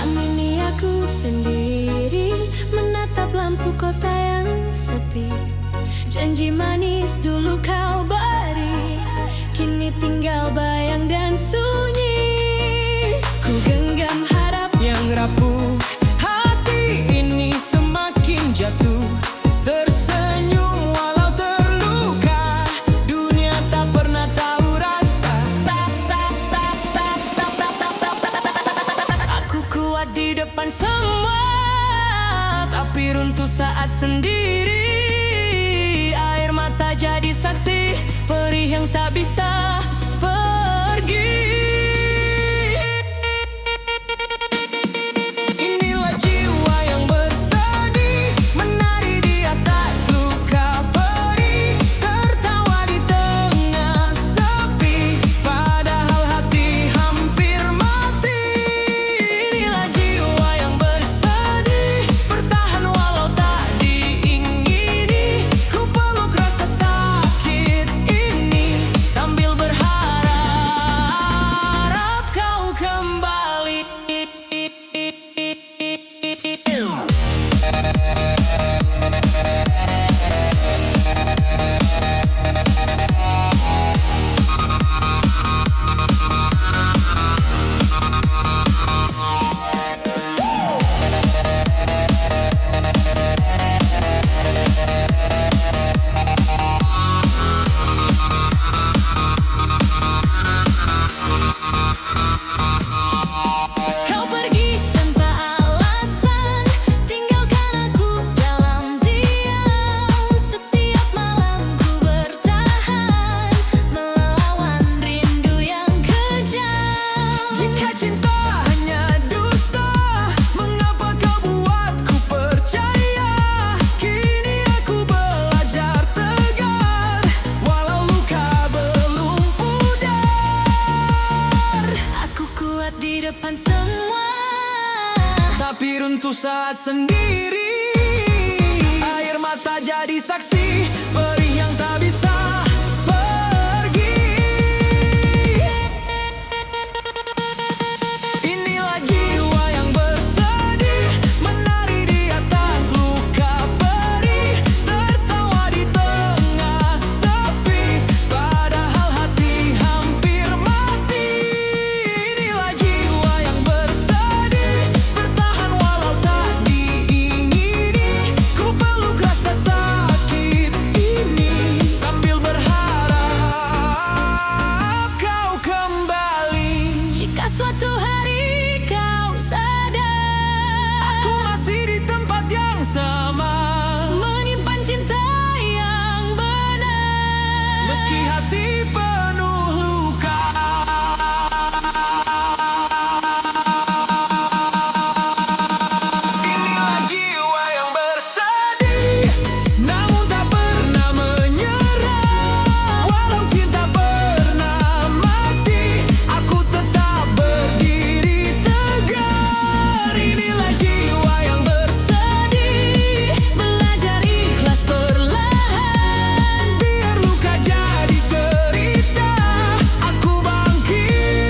Malam ini aku sendiri menatap lampu kota yang sepi. Janji manis dulu kau beri, kini tinggal bayang dan sunyi. Ku genggam harap yang rapuh, hati ini semakin jatuh. Tersenyum walau terluka, dunia tak pernah tahu rasa. aku kuat di depan semua, tapi runtuh saat sendiri. Air mata jadi saksi, perih yang tak bisa pergi. Inilah jiwa yang bersedih, menari di atas luka perih, tertawa di tengah sepi, padahal hati hampir mati. Inilah jiwa yang bersedih, bertahan walau tak diingini. Ku peluk rasa sakit ini, Sambil berharap kau kembali. Kau pergi tanpa alasan, tinggalkan aku dalam diam. Setiap malam ku bertahan, melawan rindu yang kejam. jika cinta hanya dusta, mengapa kau buatku percaya? Kini aku belajar tegar, walau luka belum pudar. Aku kuat di depan semua, Tapi runtuh saat sendiri. Air mata jadi saksi, perih yang tak bisa pergi. Inilah jiwa yang bersedih, menari di atas luka perih, tertawa di tengah sepi, padahal hati hampir mati. Inilah jiwa yang bersedih, bertahan walau tak diingini. Ku peluk rasa sakit ini, sambil berharap kau kembali. jika suatu hari kau sadar, Aku masih di tempat yang sama, menyimpan cinta yang benar. meski hati penuh luka. Inilah jiwa yang bersedih, namun tak pernah menyerah. Walau cinta pernah mati, aku tetap berdiri tegar. Inilah jiwa yang Sedih, belajar ikhlas perlahan. biar luka jadi cerita, aku bangkit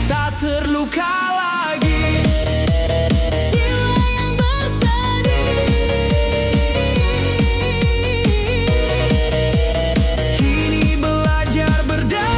tak terluka lagi. Jiwa yang bersedih, Kini belajar berdamai.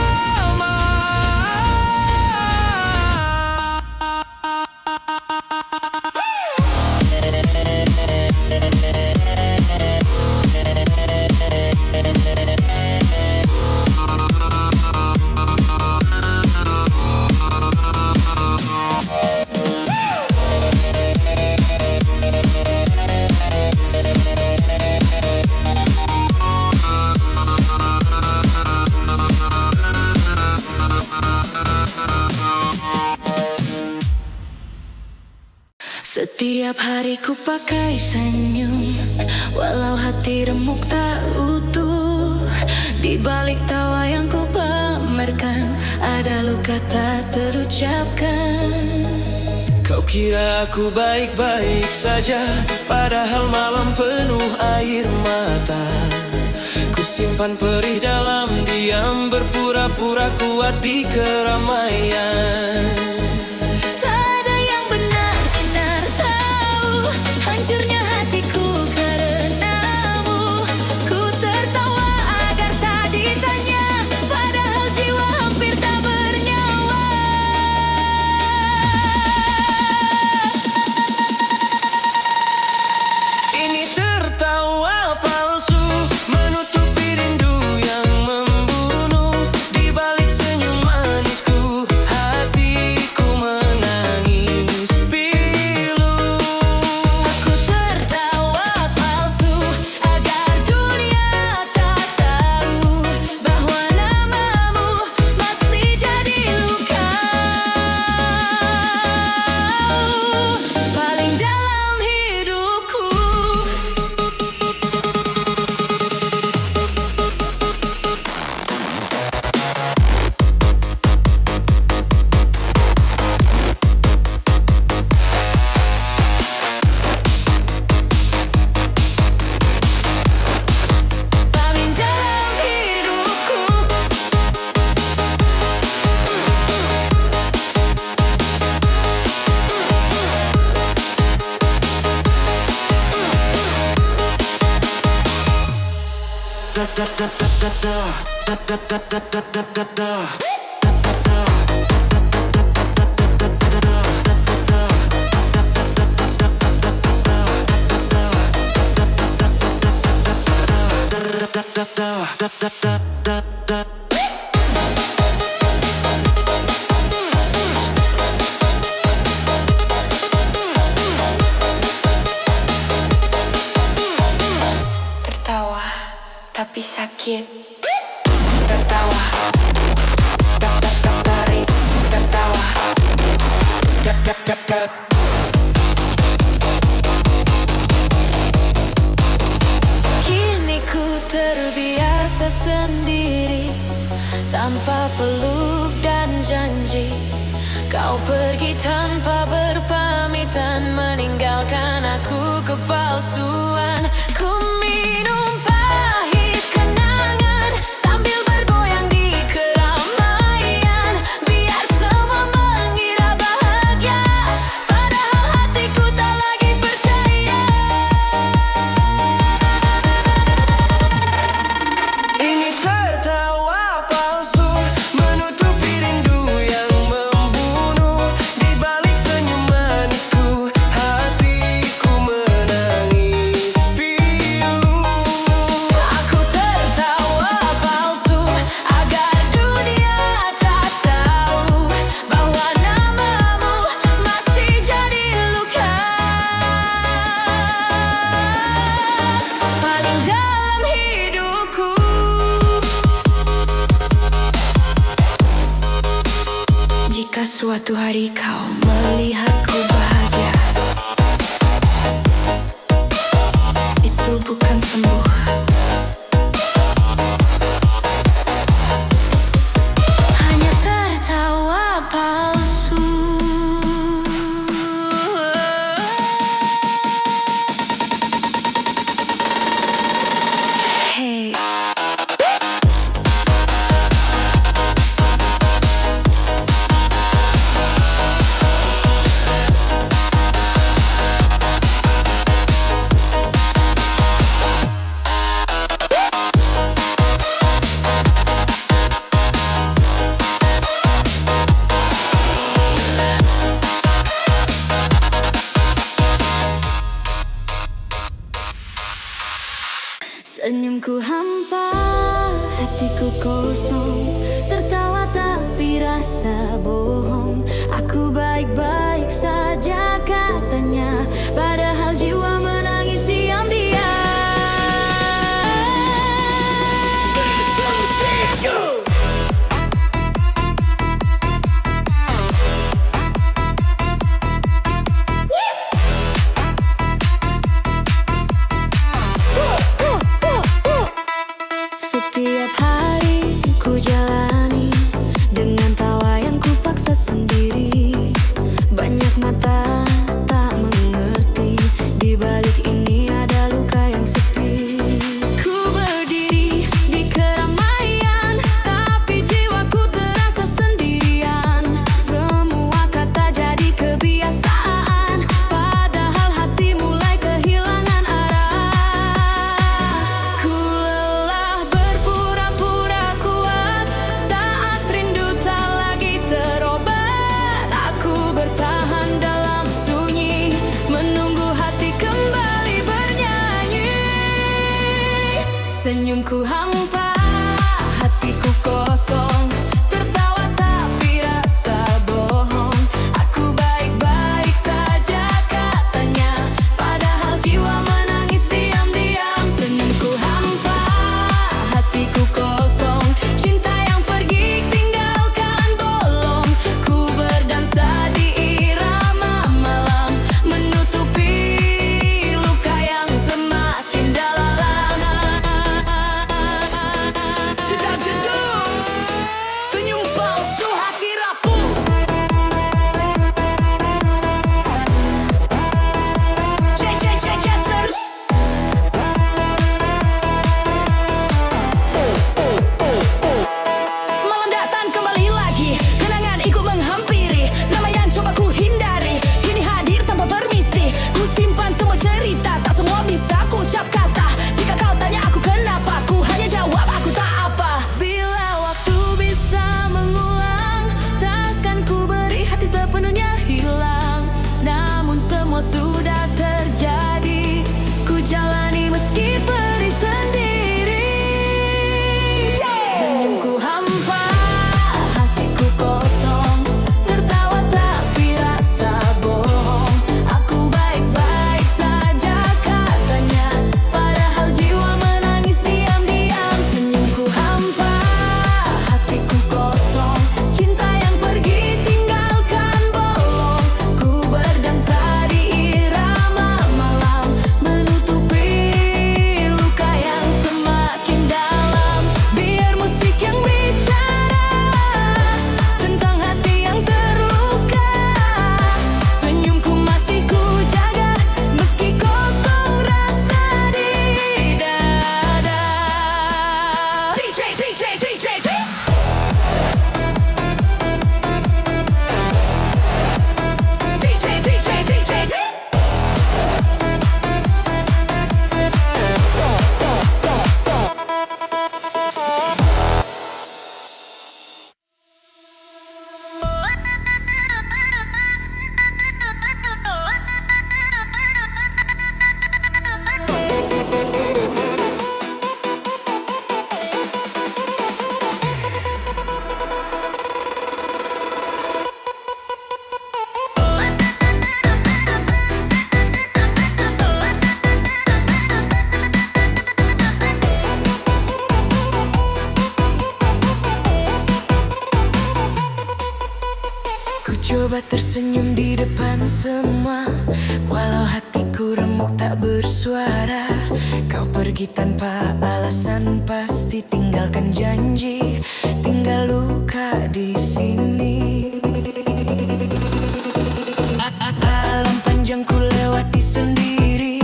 Setiap hari ku pakai senyum, walau hati remuk tak utuh. Di balik tawa yang ku pamerkan, ada luka tak terucapkan. Kau kira aku baik-baik saja, padahal malam penuh air mata. Ku simpan perih dalam diam, berpura-pura kuat di keramaian. Tak ada yang Tertawa tapi sakit. Tertawa, tarik. Tertawa, Kini ku terbiasa sendiri, tanpa peluk dan janji. Kau pergi tanpa berpamitan, meninggalkan aku kepalsuan. Ku minum pahit kenangan sambil bergoyang di keramaian, biar semua mengira bahagia, padahal hatiku tak lagi percaya. Ini tertawa palsu menutupi rindu yang membunuh. Di balik senyum manisku, hatiku menangis pilu. Aku tertawa palsu agar dunia tak tahu bahwa namamu masih jadi luka paling dalam hidupku. Jika suatu hari kau melihatku bahagia, itu bukan sembuh. Hanya tertawa palsu. Hey. Senyumku hampa, hatiku kosong. Tertawa tapi rasa bohong. Aku baik-baik saja katanya, padahal jiwa menangis diam-diam. Setiap hari ku jalani dengan tawa yang ku paksa sendiri. Banyak mata tak mengerti, di balik ini ada luka yang sepi. Ku berdiri di keramaian, tapi jiwaku terasa sendirian. Semua kata jadi kebiasaan, padahal hati mulai kehilangan arah. Ku lelah berpura-pura kuat saat rindu tak lagi terobat. Aku bertahan dalam sunyi, menunggu hati kembali bernyanyi. Senyumku hampa, hatiku kosong. Tertawa tapi rasa bohong. Aku baik-baik saja katanya, padahal jiwa menangis diam-diam. Senyumku hampa, hatiku kosong. Cinta yang pergi tinggalkan bolong. Ku berdansa di irama malam, menutupi luka yang semakin dalam. sudah terjadi. Ku jalani meski pedih sendiri. Senyumku hampa, hatiku kosong, tertawa tapi rasa bohong. Aku baik-baik saja katanya, padahal jiwa menangis diam-diam. Senyumku hampa, hatiku kosong, cinta yang pergi tinggalkan bolong. Ku berdansa di irama malam, menutupi luka yang semakin dalam. Biar musik yang bicara tentang hati yang terluka. Senyumku masih ku jaga, meski kosong rasa di dada. DJ, DJ, DJ, DJ. DJ, DJ, DJ, DJ. Ku coba tersenyum di depan semua, walau hatiku remuk tak bersuara. Kau pergi tanpa alasan, pasti tinggalkan janji, tinggal luka di sini. Alam panjang ku lewati sendiri,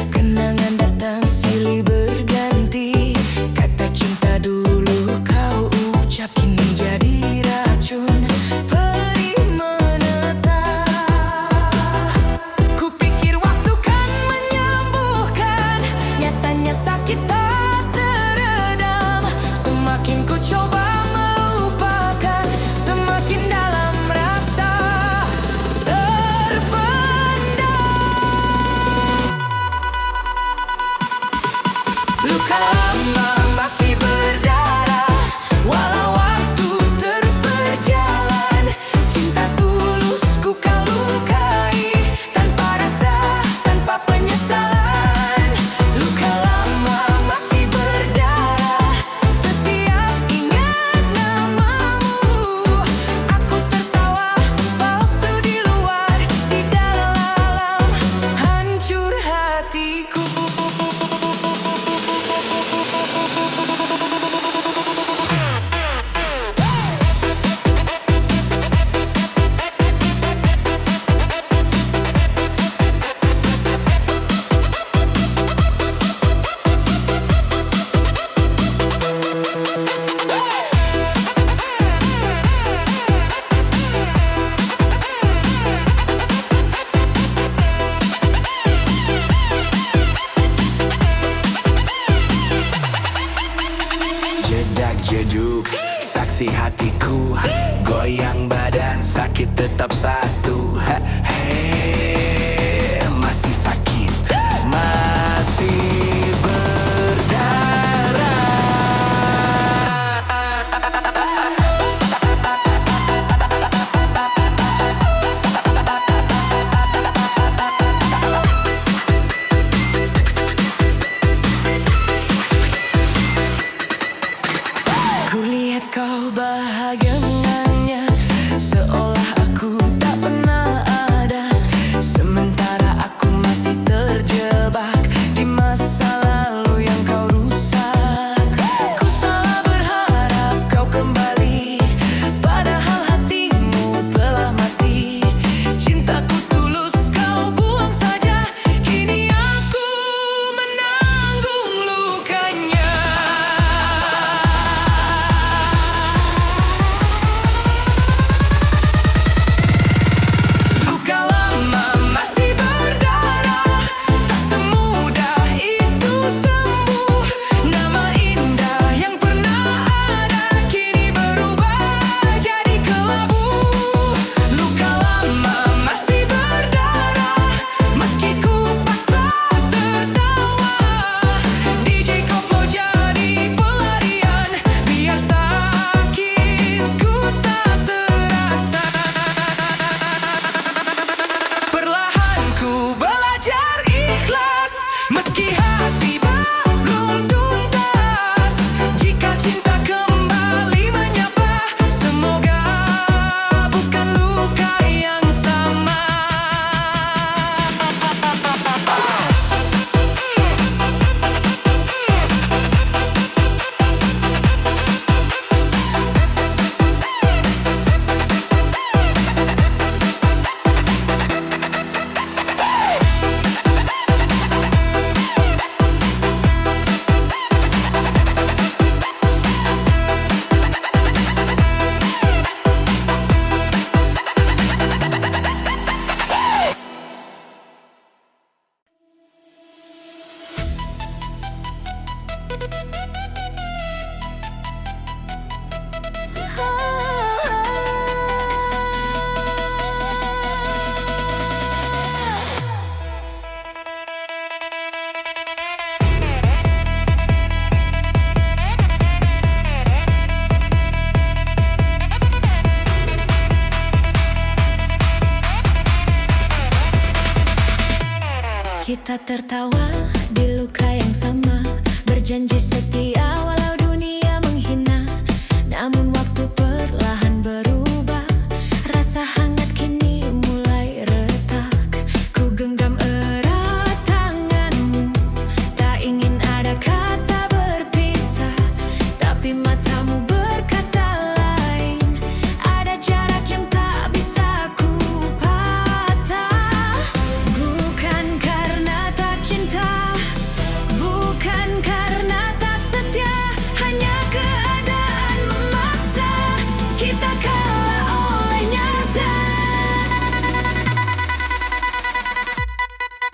kenangan datang silih berganti. Kata cinta dulu kau ucap, kini jadi racun. Perih menetap. Kupikir waktu kan menyembuhkan, nyatanya sakit tak teredam. Semakin ku coba melupakan, semakin dalam rasa terpendam. Luka lama masih berdarah, walau waktu terus berjalan. Cinta tulusku kau lukai, tanpa rasa, tanpa penyesalan. Luka lama masih berdarah, setiap ingat namamu. Aku tertawa palsu di luar, di dalam hancur hatiku. Jedak jeduk, saksi hatiku, goyang badan, sakit tetap satu. Hey, masih sakit, masih berdarah. Kulihat kau bahagia dengannya, seolah aku tak Kita tertawa di luka yang sama, berjanji setia walau dunia menghina. Namun waktu perlahan berubah, rasa hangat kini mulai retak. Ku genggam erat tanganmu, tak ingin ada kata berpisah. Tapi matamu berkata lain, ada jarak yang tak bisa ku patah. Bukan karena tak cinta, bukan karena tak setia, hanya keadaan memaksa kita kalah oleh nyata.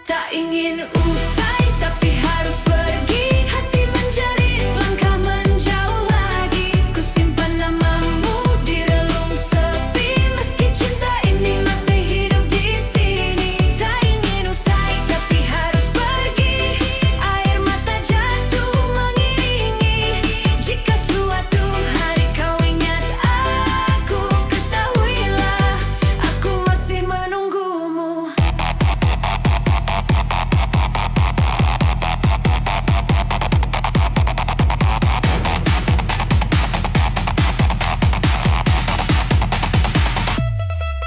Tak ingin usai tapi harus pergi, hati menjerit langkah menjauh lagi. Ku simpan namamu di relung sepi, meski cinta ini masih hidup di sini. Tak ingin usai tapi harus pergi, air mata jatuh mengiringi. Jika suatu hari kau ingat aku, ketahuilah aku masih menunggumu.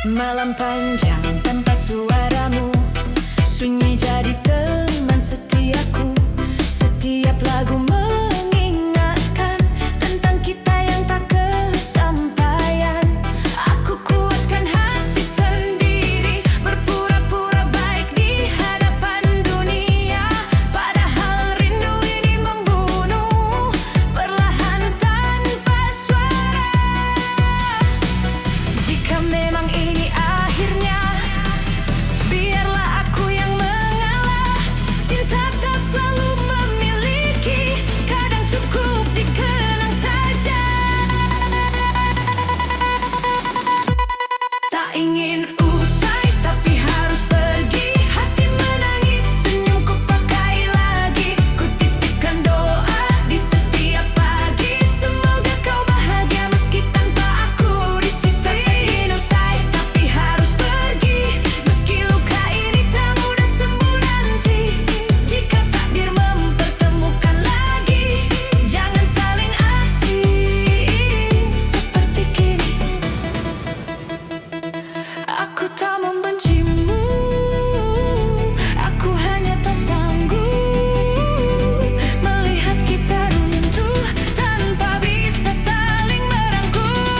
Malam panjang tanpa suaramu, sunyi jadi teman setiaku. Setiap lagu mengingatkan tentang kita yang tak kesampaian. Aku kuatkan hati sendiri, berpura-pura baik di hadapan dunia. Padahal rindu ini membunuh, perlahan tanpa suara. Jika memang ini akhirnya, biarlah aku yang mengalah. Cinta tak selalu memiliki, kadang cukup dikenang saja. Tak ingin usai tapi harus pergi, hati menangis, senyum ku pakai lagi. Ku titipkan doa di setiap pagi, semoga kau bahagia meski tanpa aku di sisi. Tak ingin usai tapi harus pergi, meski luka ini tak mudah sembuh nanti. Jika takdir mempertemukan lagi, jangan saling asing seperti kini. Aku tak membencimu, aku hanya tak sanggup melihat kita runtuh tanpa bisa saling merangkul.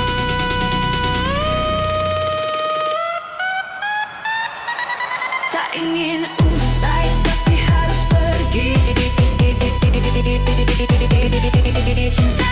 Tak ingin usai tapi harus pergi, cinta